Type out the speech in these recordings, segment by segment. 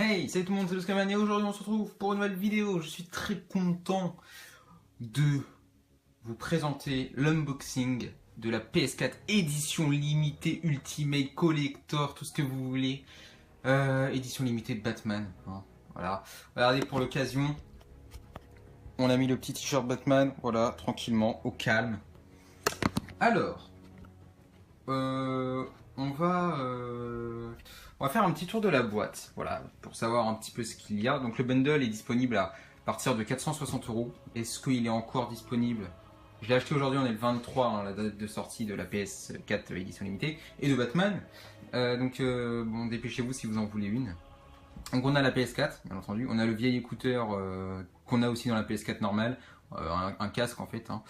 Hey, salut tout le monde, c'est Luskaman et aujourd'hui on se retrouve pour une nouvelle vidéo. Je suis très content de vous présenter l'unboxing de la PS4 édition limitée Ultimate Collector, tout ce que vous voulez. Édition limitée de Batman. Hein, voilà. Regardez, pour l'occasion, on a mis le petit t-shirt Batman, voilà, tranquillement, au calme. Alors, on va faire un petit tour de la boîte, voilà, pour savoir un petit peu ce qu'il y a. Donc le bundle est disponible à partir de 460 €. Est-ce qu'il est encore disponible? Je l'ai acheté aujourd'hui, on est le 23, hein, la date de sortie de la PS4 édition limitée et de Batman. Bon, dépêchez-vous si vous en voulez une. Donc on a la PS4, bien entendu. On a le vieil écouteur qu'on a aussi dans la PS4 normale, un casque en fait, hein,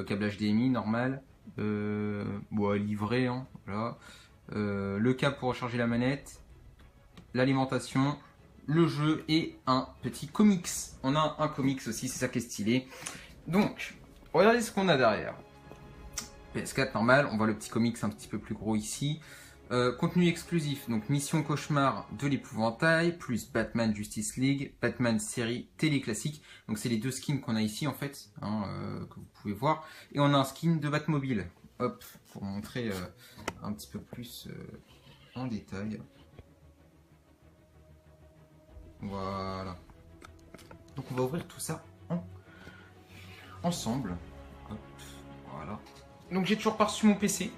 câble HDMI normal, bon, livré, hein, voilà. Le câble pour recharger la manette, l'alimentation, le jeu et un petit comics. On a un comics aussi, c'est ça qui est stylé. Donc, regardez ce qu'on a derrière. PS4 normal, on voit le petit comics un petit peu plus gros ici. Contenu exclusif, donc Mission Cauchemar de l'épouvantail, plus Batman Justice League, Batman série télé classique. Donc c'est les deux skins qu'on a ici en fait, hein, que vous pouvez voir. Et on a un skin de Batmobile. Hop, pour montrer un petit peu plus en détail. Voilà. Donc on va ouvrir tout ça ensemble. Hop, voilà. Donc j'ai toujours pas reçu mon PC.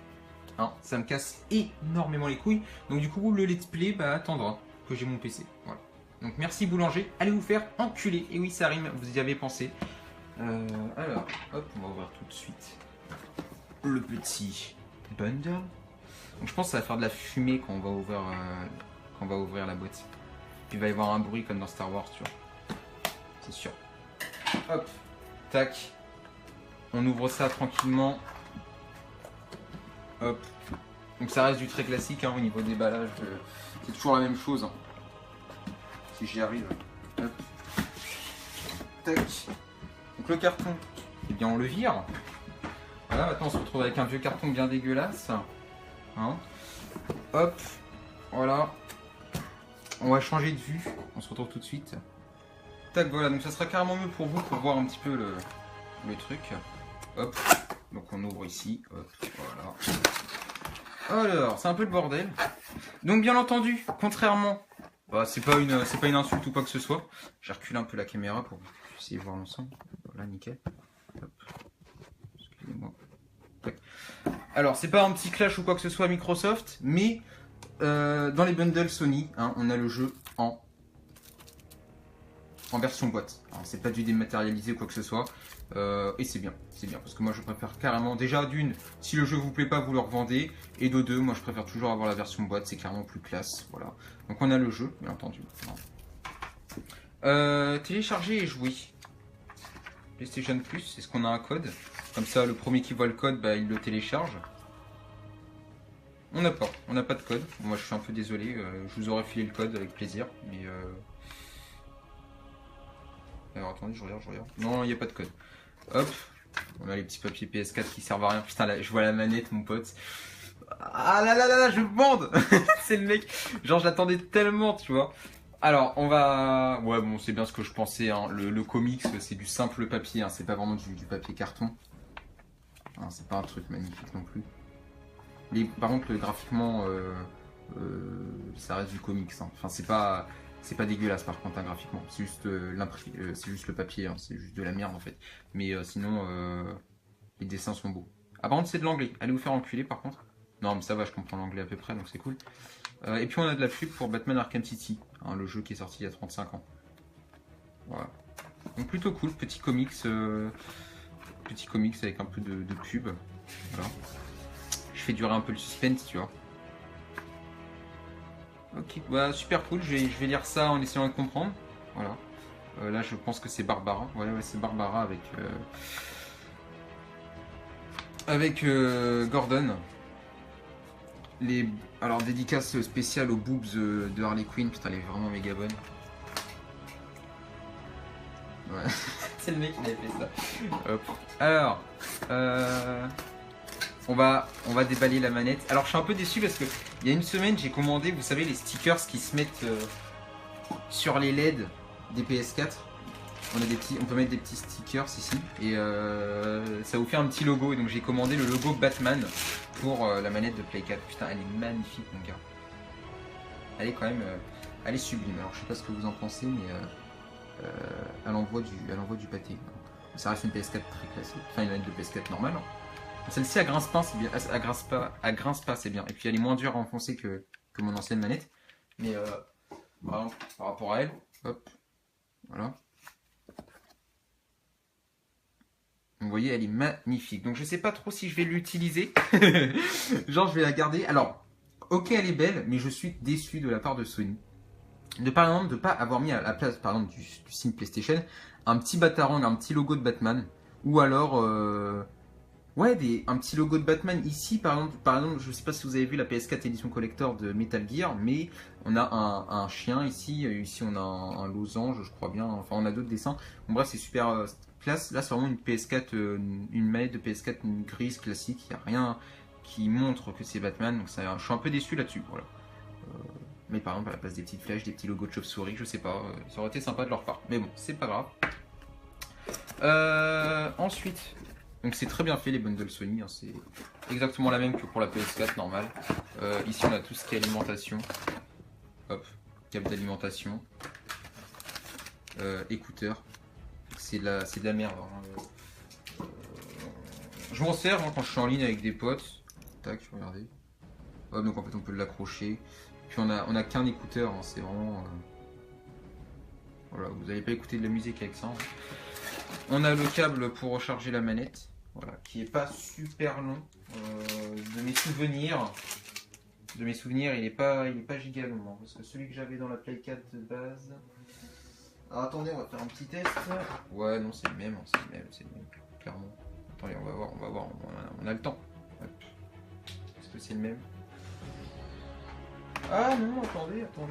Hein, ça me casse énormément les couilles. Donc du coup le let's play attendra que j'ai mon PC. Voilà. Donc merci boulanger, allez vous faire enculer. Et oui ça rime, vous y avez pensé. Alors, hop, on va ouvrir tout de suite le petit bundle. Donc je pense que ça va faire de la fumée quand on va ouvrir la boîte. Puis il va y avoir un bruit comme dans Star Wars, tu vois. C'est sûr. Hop, tac. On ouvre ça tranquillement. Hop. Donc ça reste du très classique hein, au niveau des déballage. C'est toujours la même chose. Hein. Si j'y arrive. Hop. Tac. Donc le carton, eh bien on le vire. Voilà, maintenant on se retrouve avec un vieux carton bien dégueulasse. Hein. Hop. Voilà. On va changer de vue. On se retrouve tout de suite. Tac, voilà. Donc ça sera carrément mieux pour vous pour voir un petit peu le truc. Hop. Donc on ouvre ici, hop, voilà. Alors, c'est un peu le bordel. Donc bien entendu, contrairement, c'est pas une insulte ou quoi que ce soit. Je recule un peu la caméra pour que vous puissiez voir l'ensemble. Voilà, nickel. Hop. Excusez-moi. Alors, c'est pas un petit clash ou quoi que ce soit à Microsoft, mais dans les bundles Sony, hein, on a le jeu en version boîte. C'est pas du dématérialisé ou quoi que ce soit. Et c'est bien, parce que moi je préfère carrément, déjà d'une, si le jeu vous plaît pas, vous le revendez, et de deux, moi je préfère toujours avoir la version boîte, c'est clairement plus classe, voilà. Donc on a le jeu, bien entendu. Télécharger et jouer. PlayStation Plus, est-ce qu'on a un code? Comme ça, le premier qui voit le code, il le télécharge. On n'a pas de code. Bon, moi je suis un peu désolé, je vous aurais filé le code avec plaisir, mais alors attendez, je regarde. Non, il n'y a pas de code. Hop, on a les petits papiers PS4 qui servent à rien. Putain, là, je vois la manette, mon pote. Ah là, je bande. C'est le mec. Genre, je l'attendais tellement, tu vois. Alors, on va... Ouais, bon, c'est bien ce que je pensais. Hein. Le comics, c'est du simple papier. Hein. C'est pas vraiment du papier carton. Hein, c'est pas un truc magnifique non plus. Mais par contre, graphiquement, ça reste du comics. Hein. Enfin, c'est pas dégueulasse par contre hein, graphiquement, c'est juste c'est juste le papier, hein. C'est juste de la merde en fait. Mais sinon les dessins sont beaux. Ah par contre c'est de l'anglais, allez vous faire enculer par contre. Non mais ça va, je comprends l'anglais à peu près donc c'est cool. Et puis on a de la pub pour Batman Arkham City, hein, le jeu qui est sorti il y a 35 ans. Voilà. Donc plutôt cool, petit comics avec un peu de pub. Voilà. Je fais durer un peu le suspense tu vois. Ok, super cool, je vais lire ça en essayant de comprendre. Voilà. Là, je pense que c'est Barbara. Ouais, c'est Barbara avec Gordon. Alors, dédicace spéciale aux boobs de Harley Quinn. Putain, elle est vraiment méga bonne. Ouais, c'est le mec qui avait fait ça. Hop. Alors, on va déballer la manette. Alors je suis un peu déçu parce que il y a une semaine j'ai commandé, vous savez, les stickers qui se mettent sur les LED des PS4. On peut mettre des petits stickers ici et ça vous fait un petit logo. Et donc j'ai commandé le logo Batman pour la manette de Play 4. Putain, elle est magnifique, mon gars. Elle est quand même, elle est sublime. Alors je sais pas ce que vous en pensez, mais elle envoie du pâté. Ça reste une PS4 très classique, enfin une manette de PS4 normale. Celle-ci, elle grince pas, c'est bien. Elle grince pas, c'est bien. Et puis elle est moins dure à enfoncer que mon ancienne manette. Mais par rapport à elle, hop, voilà. Vous voyez, elle est magnifique. Donc je sais pas trop si je vais l'utiliser. Genre je vais la garder. Alors, ok, elle est belle, mais je suis déçu de la part de Sony. Par exemple, de pas avoir mis à la place, par exemple, du signe PlayStation, un petit Batarang, un petit logo de Batman. Ou alors, ouais, un petit logo de Batman ici, par exemple, je sais pas si vous avez vu la PS4 édition collector de Metal Gear, mais on a un chien ici. Ici, on a un losange, je crois bien. Enfin, on a d'autres dessins. Bon, bref, c'est super classe. Là, c'est vraiment une PS4, une manette de PS4 grise classique. Il n'y a rien qui montre que c'est Batman. Donc, je suis un peu déçu là-dessus. Voilà. Mais par exemple, à la place des petites flèches, des petits logos de chauve-souris, je sais pas. Ça aurait été sympa de leur part. Mais bon, c'est pas grave. Ensuite, donc c'est très bien fait les bundles Sony, hein, c'est exactement la même que pour la PS4 normale. Ici on a tout ce qui est alimentation, hop, câble d'alimentation, écouteurs, c'est de la merde. Hein. Je m'en sers hein, quand je suis en ligne avec des potes. Tac, regardez. Hop, donc en fait on peut l'accrocher. Puis on a qu'un écouteur, hein, c'est vraiment. Voilà, vous n'allez pas écouter de la musique avec ça. Hein. On a le câble pour recharger la manette, voilà, qui est pas super long. De mes souvenirs, il est pas giga long, hein, parce que celui que j'avais dans la Play 4 de base. Alors attendez, on va faire un petit test. Ouais, non, c'est le même, clairement. Attendez, on va voir, on a le temps. Est-ce que c'est le même? Ah non, attendez, je crois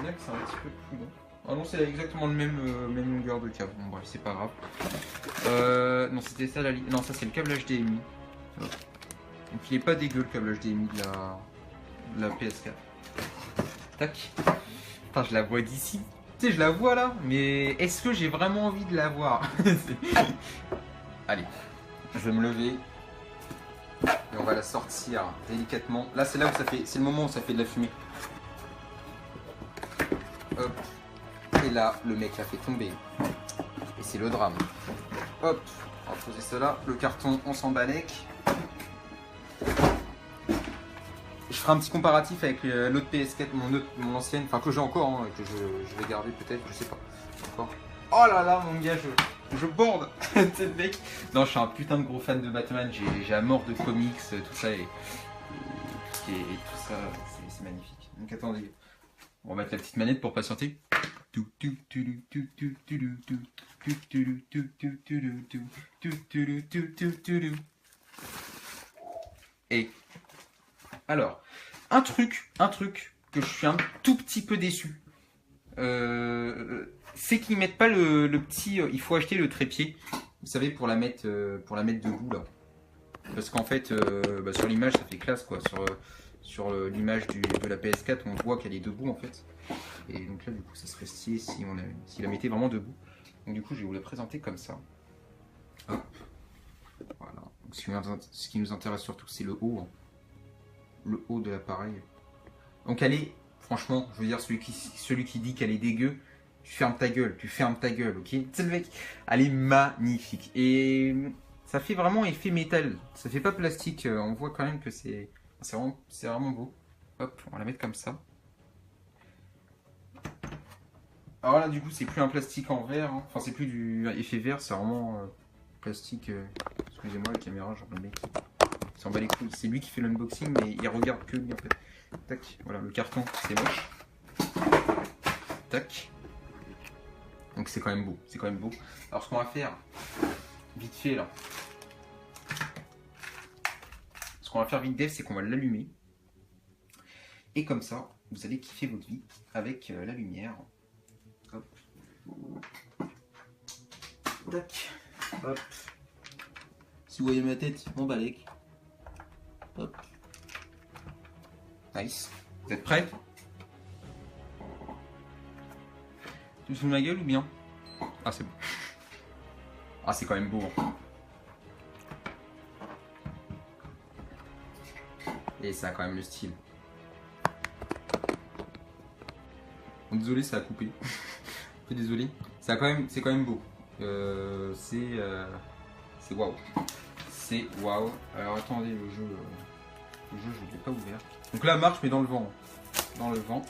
bien que c'est un petit peu plus long. Ah non, c'est exactement le même longueur de câble. Bon, bref, c'est pas grave. Non, c'était ça la ligne. Non, ça c'est le câble HDMI. Donc il est pas dégueu le câble HDMI de la PS4. Tac. Putain, je la vois d'ici. Tu sais, je la vois là, mais est-ce que j'ai vraiment envie de la voir? Allez, je vais me lever. Et on va la sortir délicatement. Là, c'est le moment où ça fait de la fumée. Hop. Et là, le mec l'a fait tomber. Et c'est le drame. Hop, on va poser cela. Le carton, on s'en balèque. Je ferai un petit comparatif avec l'autre PS4, mon ancienne, enfin que j'ai encore, hein, que je vais garder peut-être, je sais pas. Encore. Oh là là, mon gars, je borde. C'est le mec. Non, je suis un putain de gros fan de Batman. J'ai à mort de comics, tout ça et tout ça, c'est magnifique. Donc attendez, on va mettre la petite manette pour patienter. Et alors, un truc que je suis un tout petit peu déçu, c'est qu'ils mettent pas le petit. Il faut acheter le trépied, vous savez, pour la mettre debout là. Parce qu'en fait, sur l'image, ça fait classe quoi. Sur l'image de la PS4, on voit qu'elle est debout en fait. Et donc là, du coup, ça serait stylé si la mettait vraiment debout. Donc du coup, je vais vous la présenter comme ça. Hop. Voilà. Donc, ce qui nous intéresse surtout, c'est le haut. Hein. Le haut de l'appareil. Donc elle est, franchement, je veux dire, celui qui dit qu'elle est dégueu, tu fermes ta gueule, ok? C'est le mec. Elle est magnifique. Et ça fait vraiment effet métal. Ça fait pas plastique. On voit quand même que c'est vraiment beau. Hop, on va la mettre comme ça. Alors là, du coup, c'est plus un plastique en verre. Hein. Enfin, c'est plus du effet verre, c'est vraiment plastique. Excusez-moi, la caméra, j'en remets. Il s'en bat les couilles. C'est lui qui fait l'unboxing, mais il regarde que lui en fait. Tac, voilà, le carton, c'est moche. Tac. Donc c'est quand même beau. Alors ce qu'on va faire, vite fait là. Ce qu'on va faire vite, c'est qu'on va l'allumer. Et comme ça, vous allez kiffer votre vie avec la lumière. Hop. Tac. Hop. Si vous voyez ma tête, mon balèque. Hop. Nice. Vous êtes prêts? Tu te fous de ma gueule ou bien? Ah, c'est bon. Ah, c'est quand même beau. Hein. Et ça a quand même le style. Bon, désolé, ça a coupé. Un peu désolé. C'est quand même beau. C'est waouh. C'est waouh. Alors attendez, le jeu je ne l'ai pas ouvert. Donc la marche mais dans le vent. Dans le vent.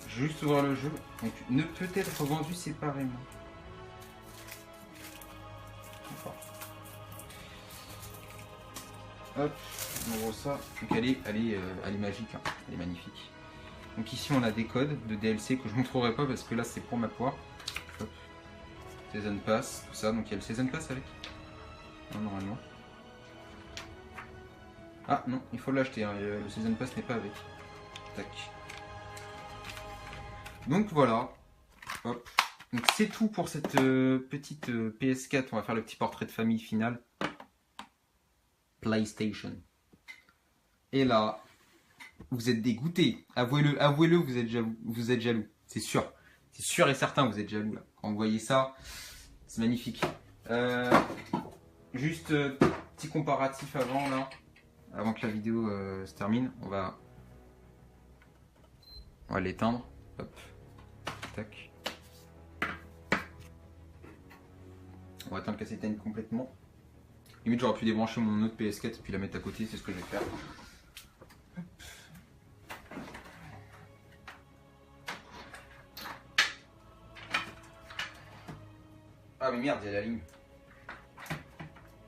Juste ouvrir le jeu. Donc ne peut être vendu séparément. Hop, on ouvre ça. Donc elle est magique, hein. Elle est magnifique. Donc ici on a des codes de DLC que je ne montrerai pas parce que là c'est pour ma poire. Hop. Season Pass, tout ça. Donc il y a le Season Pass avec. Non, normalement. Ah non, il faut l'acheter, hein. Le Season Pass n'est pas avec. Tac. Donc voilà. Hop. Donc c'est tout pour cette petite PS4. On va faire le petit portrait de famille final. PlayStation. Et là, vous êtes dégoûté. Avouez-le, vous êtes jaloux. C'est sûr. C'est sûr et certain, vous êtes jaloux là. Quand vous voyez ça, c'est magnifique. Juste petit comparatif avant là. Avant que la vidéo se termine. On va l'éteindre. Hop. Tac. On va attendre qu'elle s'éteigne complètement. Limite, j'aurais pu débrancher mon autre PS4 et puis la mettre à côté, c'est ce que je vais faire. Ah mais merde, il y a la ligne.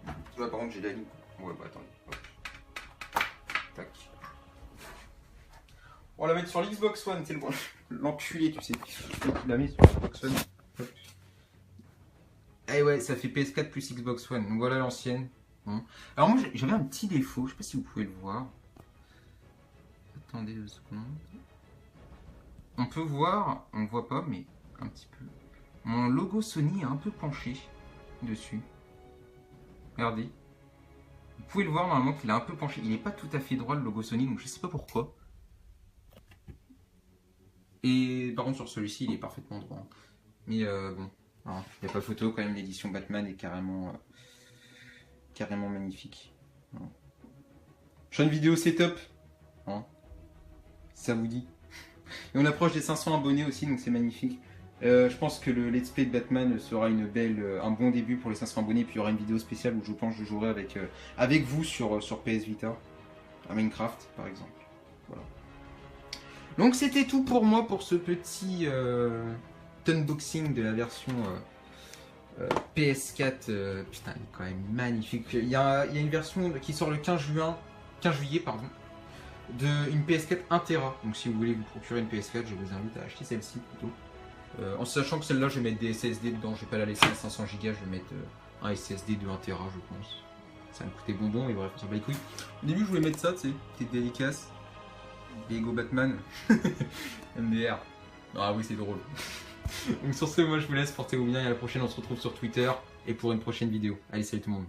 Tu vois, par contre, j'ai la ligne. Ouais, bah attendez. Hop. Tac. On va la mettre sur l'Xbox One, c'est l'enculé, tu sais. Il la met sur l'Xbox One. Hop. Eh ouais, ça fait PS4 plus Xbox One. Donc voilà l'ancienne. Bon. Alors moi j'avais un petit défaut, je sais pas si vous pouvez le voir. Attendez 2 secondes. On peut voir, on ne voit pas, mais un petit peu. Mon logo Sony est un peu penché dessus. Regardez. Vous pouvez le voir normalement qu'il est un peu penché. Il n'est pas tout à fait droit le logo Sony, donc je sais pas pourquoi. Et par contre sur celui-ci il est parfaitement droit. Mais bon, il n'y a pas photo quand même, l'édition Batman est carrément magnifique. Voilà. Prochaine vidéo setup. Hein, ça vous dit. Et on approche des 500 abonnés aussi, donc c'est magnifique. Je pense que le let's play de Batman sera un bon début pour les 500 abonnés. Puis il y aura une vidéo spéciale où je pense que je jouerai avec vous sur PS Vita, à Minecraft par exemple. Voilà. Donc c'était tout pour moi pour ce petit unboxing de la version PS4. Putain, elle est quand même magnifique. Il y a une version qui sort le 15 juillet, pardon, une PS4 1 Tera. Donc si vous voulez vous procurer une PS4, je vous invite à acheter celle-ci plutôt. En sachant que celle-là, je vais mettre des SSD dedans. Je vais pas la laisser à 500 Go. Je vais mettre un SSD de 1 Tera, je pense. Ça va me coûter bonbon, et bref, on s'en bat les couilles. Au début, je voulais mettre ça, tu sais, petite dédicace. Lego Batman. MDR. Ah oui, c'est drôle. Donc sur ce, moi je vous laisse, portez-vous bien et à la prochaine, on se retrouve sur Twitter et pour une prochaine vidéo. Allez, salut tout le monde.